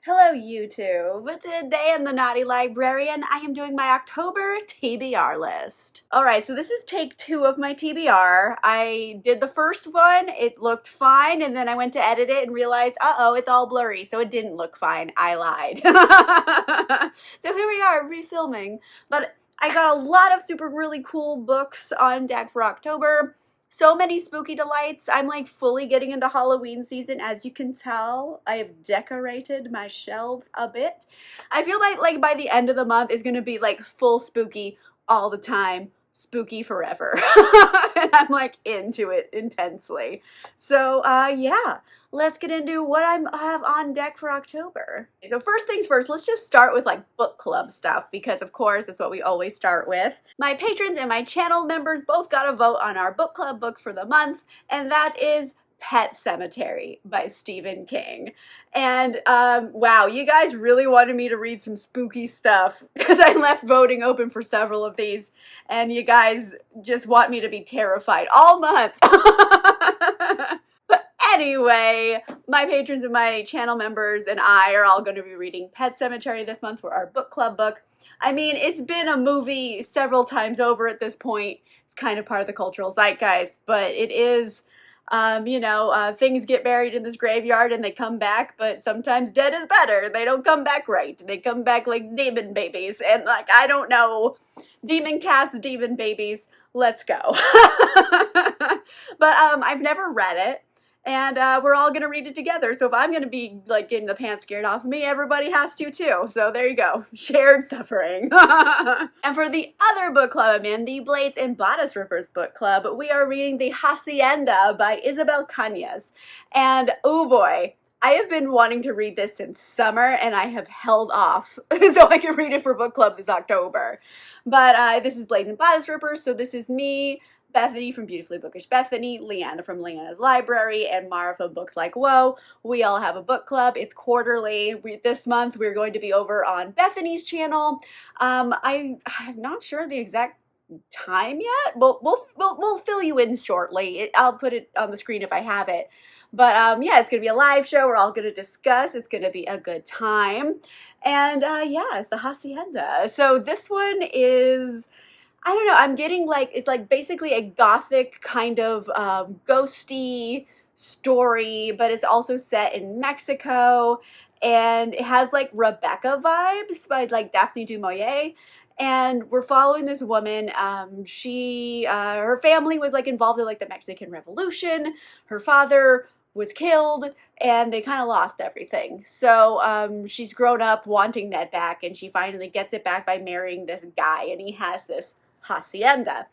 Hello YouTube! Today in the Naughty Librarian, I am doing my October TBR list. Alright, so this is take 2 of my TBR. I did the first one, it looked fine, and then I went to edit it and realized, uh-oh, it's all blurry, so it didn't look fine. I lied. So here we are, refilming. But I got a lot of really cool books on deck for October. So many spooky delights. I'm like fully getting into Halloween season. As you can tell, I have decorated my shelves a bit. I feel like by the end of the month is going to be like full spooky all the time. Spooky forever. And I'm like into it intensely. So yeah, let's get into what I have on deck for October. So first things first, let's just start with like book club stuff because of course that's what we always start with. My patrons and my channel members both got a vote on our book club book for the month, and that is Pet Sematary by Stephen King. And wow, you guys really wanted me to read some spooky stuff because I left voting open for several of these, and you guys just want me to be terrified all month. But anyway, my patrons and my channel members and I are all going to be reading Pet Sematary this month for our book club book. I mean, it's been a movie several times over at this point. It's kind of part of the cultural zeitgeist, but it is things get buried in this graveyard and they come back, but sometimes dead is better. They don't come back right. They come back like demon babies, and like, I don't know, demon cats, demon babies, let's go. But I've never read it, and we're all gonna read it together. So if I'm gonna be like getting the pants scared off of me, everybody has to too. So there you go, shared suffering. And for the other book club I'm in, the Blades and Bodice Rippers book club, we are reading the Hacienda by Isabel Cañas. And oh boy, I have been wanting to read this since summer, and I have held off so I can read it for book club this October. But this is Blades and Bodice Rippers, so this is me, Bethany from Beautifully Bookish Bethany, Leanna from Leanna's Library, and Mara from Books Like Whoa. We all have a book club. It's quarterly. This month we're going to be over on Bethany's channel. I'm not sure the exact time yet, but we'll fill you in shortly. I'll put it on the screen if I have it. But yeah, it's gonna be a live show. We're all gonna discuss. It's gonna be a good time. And yeah, it's the Hacienda. So this one is, I don't know, I'm getting like, it's like basically a gothic kind of ghosty story, but it's also set in Mexico, and it has like Rebecca vibes by like Daphne du Maurier. And we're following this woman. Her family was like involved in like the Mexican Revolution. Her father was killed, and they kind of lost everything. So she's grown up wanting that back, and she finally gets it back by marrying this guy, and he has this hacienda.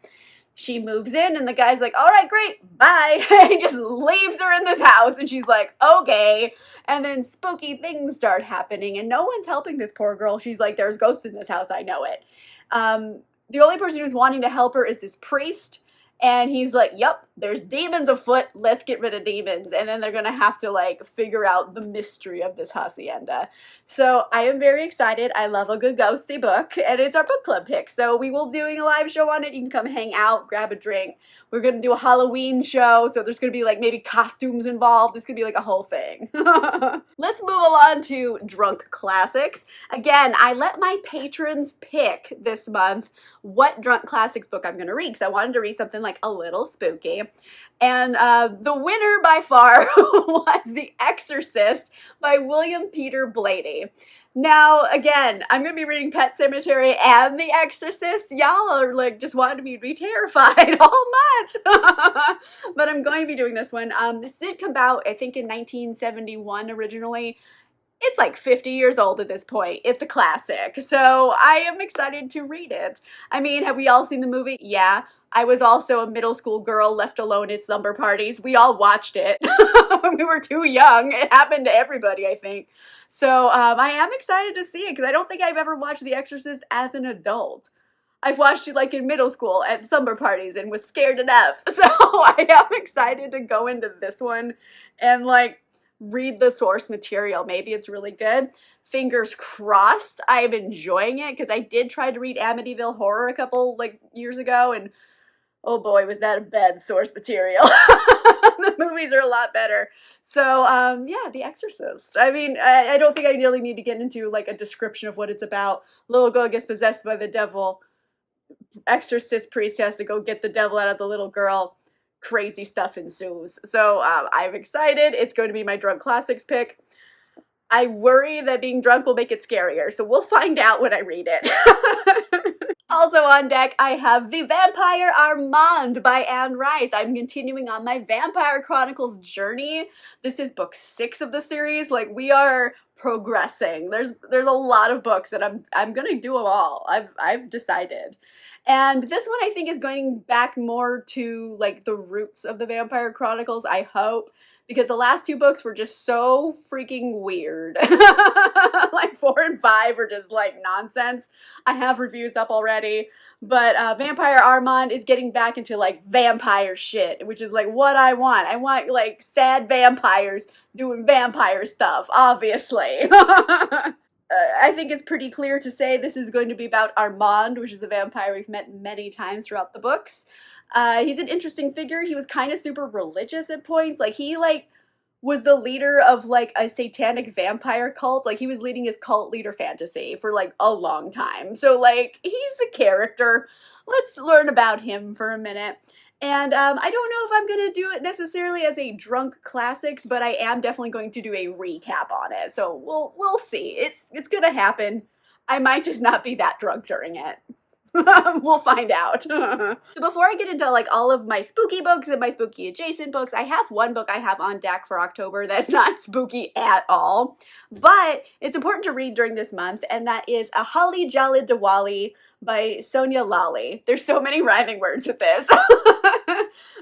She moves in, and the guy's like, all right, great, bye. He just leaves her in this house, and she's like, okay. And then spooky things start happening, and no one's helping this poor girl. She's like, there's ghosts in this house, I know it. The only person who's wanting to help her is this priest, and he's like, yep, there's demons afoot, let's get rid of demons. And then they're gonna have to like figure out the mystery of this hacienda. So I am very excited. I love a good ghosty book, and it's our book club pick. So we will be doing a live show on it. You can come hang out, grab a drink. We're gonna do a Halloween show, so there's gonna be like maybe costumes involved. This could be like a whole thing. Let's move along to drunk classics. Again, I let my patrons pick this month what drunk classics book I'm gonna read, because I wanted to read something like a little spooky. And the winner by far was The Exorcist by William Peter Blatty. Now, again, I'm going to be reading Pet Sematary and The Exorcist. Y'all are like just wanting me to be terrified all month. But I'm going to be doing this one. This did come out, I think, in 1971 originally. It's like 50 years old at this point. It's a classic. So I am excited to read it. I mean, have we all seen the movie? Yeah. I was also a middle school girl left alone at slumber parties. We all watched it when we were too young. It happened to everybody, I think. So I am excited to see it because I don't think I've ever watched The Exorcist as an adult. I've watched it like in middle school at slumber parties and was scared to death. So I am excited to go into this one and like read the source material. Maybe it's really good. Fingers crossed. I'm enjoying it because I did try to read Amityville Horror a couple like years ago, and oh boy, was that a bad source material. The movies are a lot better. So, yeah, The Exorcist. I mean, I don't think I really need to get into like a description of what it's about. Little girl gets possessed by the devil. Exorcist priest has to go get the devil out of the little girl. Crazy stuff ensues. So, I'm excited. It's going to be my drunk classics pick. I worry that being drunk will make it scarier, so we'll find out when I read it. Also on deck, I have The Vampire Armand by Anne Rice. I'm continuing on my Vampire Chronicles journey. This is book 6 of the series. Like, we are progressing. There's a lot of books, and I'm gonna do them all. I've decided. And this one I think is going back more to like the roots of the Vampire Chronicles, I hope, because the last 2 books were just so freaking weird. Like 4 and 5 are just like nonsense. I have reviews up already, but Vampire Armand is getting back into like vampire shit, which is like what I want. I want like sad vampires doing vampire stuff, obviously. I think it's pretty clear to say this is going to be about Armand, which is a vampire we've met many times throughout the books. He's an interesting figure. He was kind of super religious at points. Like, he, like, was the leader of, like, a satanic vampire cult. Like, he was leading his cult leader fantasy for, like, a long time. So, like, he's a character. Let's learn about him for a minute. And I don't know if I'm going to do it necessarily as a drunk classics, but I am definitely going to do a recap on it. So we'll see. It's going to happen. I might just not be that drunk during it. We'll find out. So before I get into like all of my spooky books and my spooky adjacent books, I have one book I have on deck for October that's not spooky at all, but it's important to read during this month, and that is A Holly Jolly Diwali by Sonia Lally. There's so many rhyming words with this.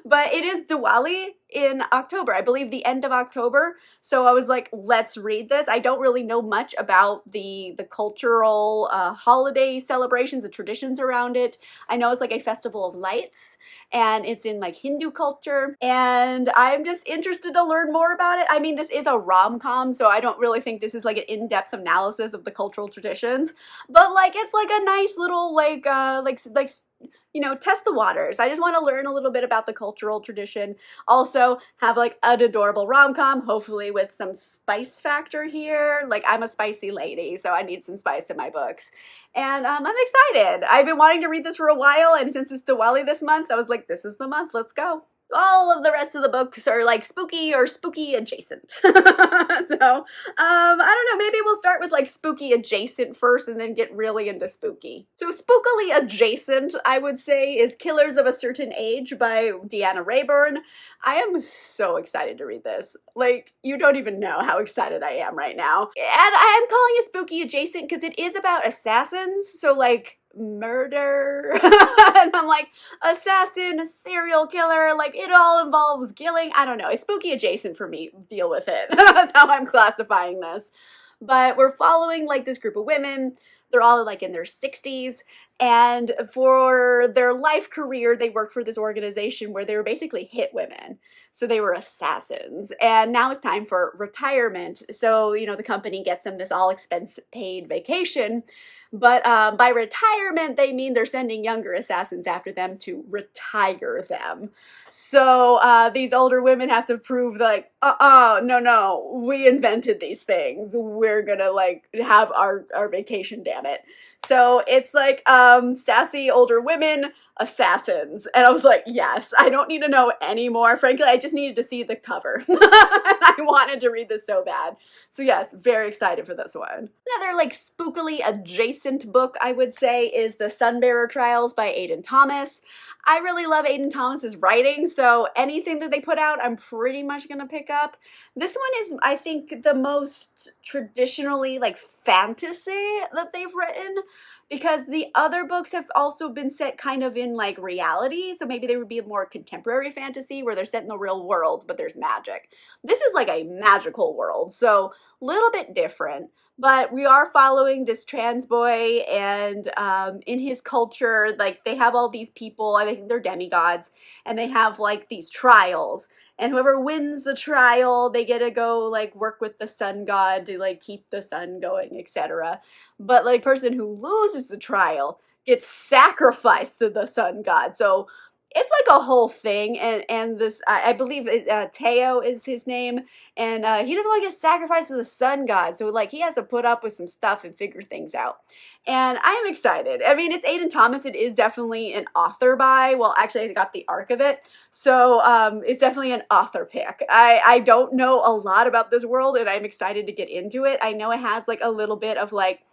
But it is Diwali in October, I believe the end of October. So I was like, let's read this. I don't really know much about the cultural holiday celebrations, the traditions around it. I know it's like a festival of lights, and it's in like Hindu culture, and I'm just interested to learn more about it. I mean, this is a rom-com, so I don't really think this is like an in-depth analysis of the cultural traditions, but like it's like a nice little like you know, test the waters. I just want to learn a little bit about the cultural tradition. Also, have like an adorable rom-com, hopefully with some spice factor here. Like, I'm a spicy lady, so I need some spice in my books. And I'm excited. I've been wanting to read this for a while, and since it's Diwali this month, I was like, this is the month, let's go. All of the rest of the books are like spooky or spooky adjacent. So, I don't know, maybe we'll start with like spooky adjacent first and then get really into spooky. So spookily adjacent, I would say, is Killers of a Certain Age by Deanna Rayburn. I am so excited to read this. Like, you don't even know how excited I am right now. And I am calling it spooky adjacent because it is about assassins, so like, murder. And I'm like, assassin, serial killer, like it all involves killing. I don't know, it's spooky adjacent for me. Deal with it. That's how I'm classifying this. But we're following like this group of women. They're all like in their 60s, and for their life career they worked for this organization where they were basically hit women. So they were assassins, and now it's time for retirement. So, you know, the company gets them this all expense paid vacation. But by retirement, they mean they're sending younger assassins after them to retire them. So these older women have to prove like, no, we invented these things. We're gonna like have our vacation, damn it. So it's like sassy older women, assassins. And I was like, yes, I don't need to know anymore. Frankly, I just needed to see the cover. And I wanted to read this so bad. So yes, very excited for this one. Another like spookily adjacent book, I would say, is The Sunbearer Trials by Aidan Thomas. I really love Aidan Thomas's writing, so anything that they put out, I'm pretty much gonna pick up. This one is, I think, the most traditionally like fantasy that they've written, because the other books have also been set kind of in like reality, so maybe they would be a more contemporary fantasy where they're set in the real world, but there's magic. This is like a magical world, so a little bit different. But we are following this trans boy, and in his culture, like, they have all these people, I think they're demigods, and they have like these trials, and whoever wins the trial, they get to go like work with the sun god to like keep the sun going, etc. But like person who loses the trial gets sacrificed to the sun god. So it's like a whole thing, and this I believe Teo is his name, and he doesn't want to get sacrificed to the sun god, so like he has to put up with some stuff and figure things out. And I am excited. I mean, it's Aiden Thomas. It is definitely an author by. Well, actually, I got the arc of it, so it's definitely an author pick. I don't know a lot about this world, and I'm excited to get into it. I know it has like a little bit of like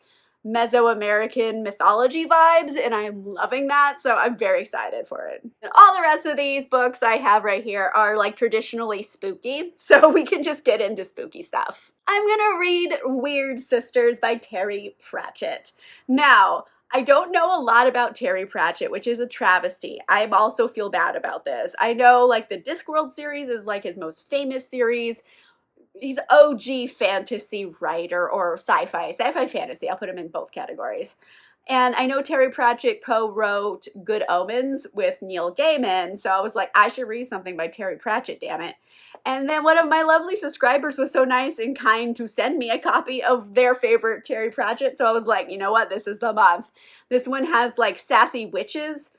Mesoamerican mythology vibes, and I'm loving that, so I'm very excited for it. And all the rest of these books I have right here are like traditionally spooky, so we can just get into spooky stuff. I'm gonna read Weird Sisters by Terry Pratchett. Now, I don't know a lot about Terry Pratchett, which is a travesty. I also feel bad about this. I know like the Discworld series is like his most famous series. He's OG fantasy writer, or sci-fi fantasy. I'll put him in both categories. And I know Terry Pratchett co-wrote Good Omens with Neil Gaiman, so I was like, I should read something by Terry Pratchett, damn it. And then one of my lovely subscribers was so nice and kind to send me a copy of their favorite Terry Pratchett, so I was like, you know what, this is the month. This one has like sassy witches.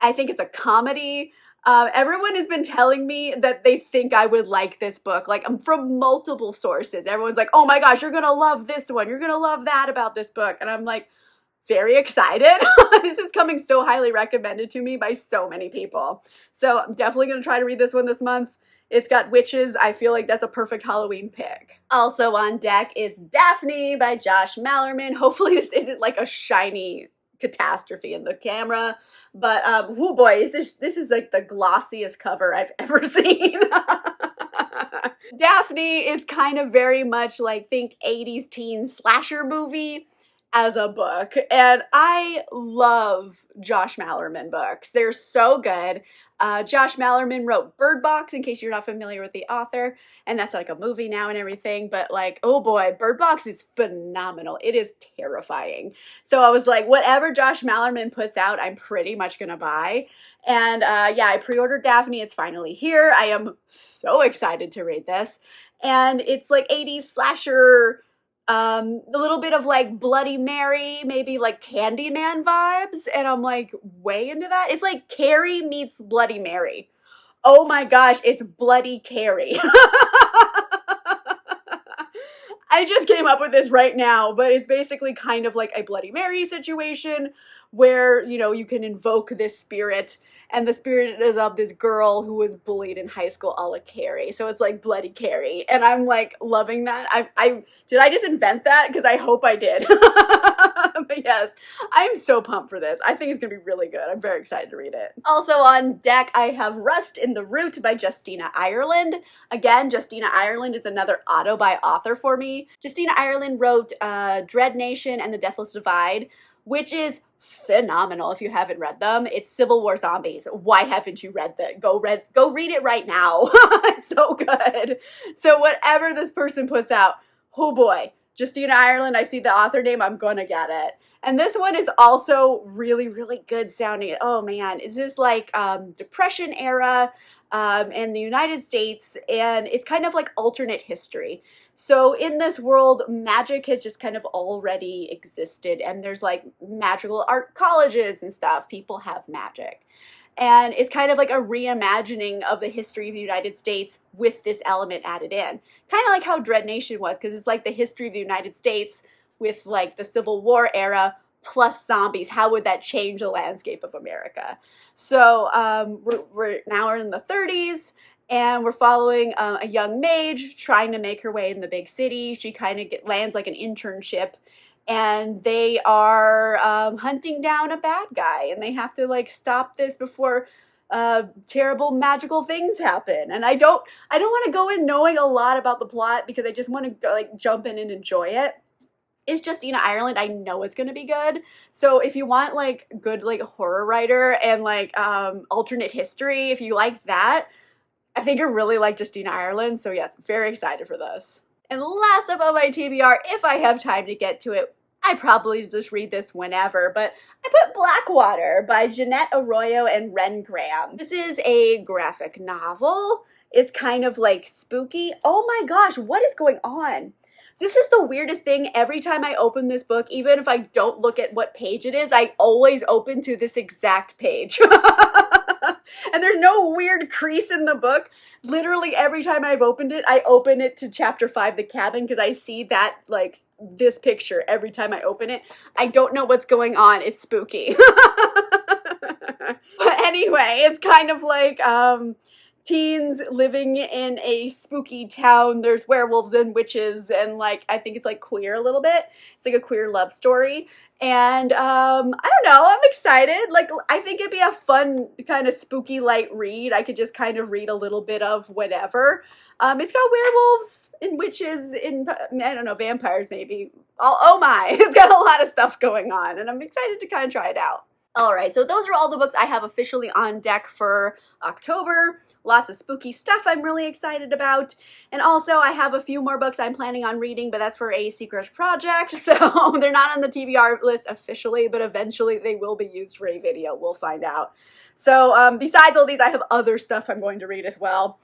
I think it's a comedy. Everyone has been telling me that they think I would like this book, like from multiple sources. Everyone's like, oh my gosh, you're gonna love this one. You're gonna love that about this book. And I'm like, very excited. This is coming so highly recommended to me by so many people. So I'm definitely gonna try to read this one this month. It's got witches. I feel like that's a perfect Halloween pick. Also on deck is Daphne by Josh Malerman. Hopefully this isn't like a shiny catastrophe in the camera, but oh boy, this is like the glossiest cover I've ever seen. Daphne is kind of very much like, think 80s teen slasher movie as a book, and I love Josh Malerman books. They're so good. Josh Malerman wrote Bird Box, in case you're not familiar with the author, and that's like a movie now and everything, but like, oh boy, Bird Box is phenomenal. It is terrifying. So I was like, whatever Josh Malerman puts out, I'm pretty much gonna buy. And yeah, I pre-ordered Daphne. It's finally here. I am so excited to read this. And it's like 80s slasher, a little bit of like Bloody Mary, maybe like Candyman vibes, and I'm like way into that. It's like Carrie meets Bloody Mary. Oh my gosh, it's Bloody Carrie. I just came up with this right now, but it's basically kind of like a Bloody Mary situation where, you know, you can invoke this spirit, and the spirit is of this girl who was bullied in high school, a la Carrie. So it's like Bloody Carrie, and I'm like loving that. Did I just invent that? Because I hope I did. But yes, I'm so pumped for this. I think it's gonna be really good. I'm very excited to read it. Also on deck, I have Rust in the Root by Justina Ireland. Again, Justina Ireland is another auto by author for me. Justina Ireland wrote Dread Nation and The Deathless Divide, which is phenomenal if you haven't read them. It's Civil War zombies. Why haven't you read that? Go read it right now. It's so good. So whatever this person puts out, oh boy, Justina Ireland, I see the author name, I'm gonna get it. And this one is also really, really good sounding. Oh man, is this like Depression era in the United States, and it's kind of like alternate history. So in this world, magic has just kind of already existed, and there's like magical art colleges and stuff. People have magic. And it's kind of like a reimagining of the history of the United States with this element added in. Kind of like how Dread Nation was, because it's like the history of the United States with like the Civil War era plus zombies. How would that change the landscape of America? So we're now in the 30s, and we're following a young mage trying to make her way in the big city. She kind of lands like an internship, and they are hunting down a bad guy, and they have to like stop this before terrible magical things happen. And I don't want to go in knowing a lot about the plot, because I just want to like jump in and enjoy it. It's Justina Ireland. I know it's gonna be good. So if you want like good like horror writer and like alternate history, if you like that, I think you're really like Justina Ireland. So yes, very excited for this. And last up on my TBR, if I have time to get to it, I probably just read this whenever, but I put Blackwater by Jeanette Arroyo and Ren Graham. This is a graphic novel. It's kind of like spooky. Oh my gosh, what is going on? This is the weirdest thing. Every time I open this book, even if I don't look at what page it is, I always open to this exact page. And there's no weird crease in the book. Literally every time I've opened it, I open it to chapter 5, the cabin, because I see that, like, this picture every time I open it. I don't know what's going on. It's spooky. But anyway, it's kind of like teens living in a spooky town. There's werewolves and witches, and like I think it's like queer a little bit. It's like a queer love story. And I don't know, I'm excited. Like, I think it'd be a fun kind of spooky light read. I could just kind of read a little bit of whatever. It's got werewolves and witches and, I don't know, vampires maybe. Oh my, it's got a lot of stuff going on, and I'm excited to kind of try it out. All right, so those are all the books I have officially on deck for October. Lots of spooky stuff I'm really excited about. And also, I have a few more books I'm planning on reading, but that's for a secret project, so they're not on the TBR list officially, but eventually they will be used for a video. We'll find out. So besides all these, I have other stuff I'm going to read as well.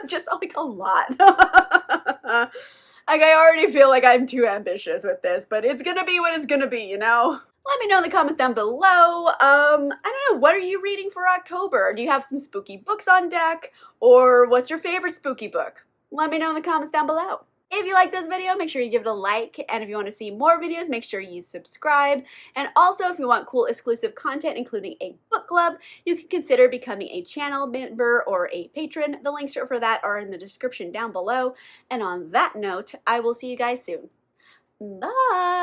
Just like a lot. Like, I already feel like I'm too ambitious with this, but it's gonna be what it's gonna be, you know? Let me know in the comments down below. I don't know, what are you reading for October? Do you have some spooky books on deck? Or what's your favorite spooky book? Let me know in the comments down below. If you like this video, make sure you give it a like. And if you want to see more videos, make sure you subscribe. And also, if you want cool exclusive content, including a book club, you can consider becoming a channel member or a patron. The links for that are in the description down below. And on that note, I will see you guys soon. Bye!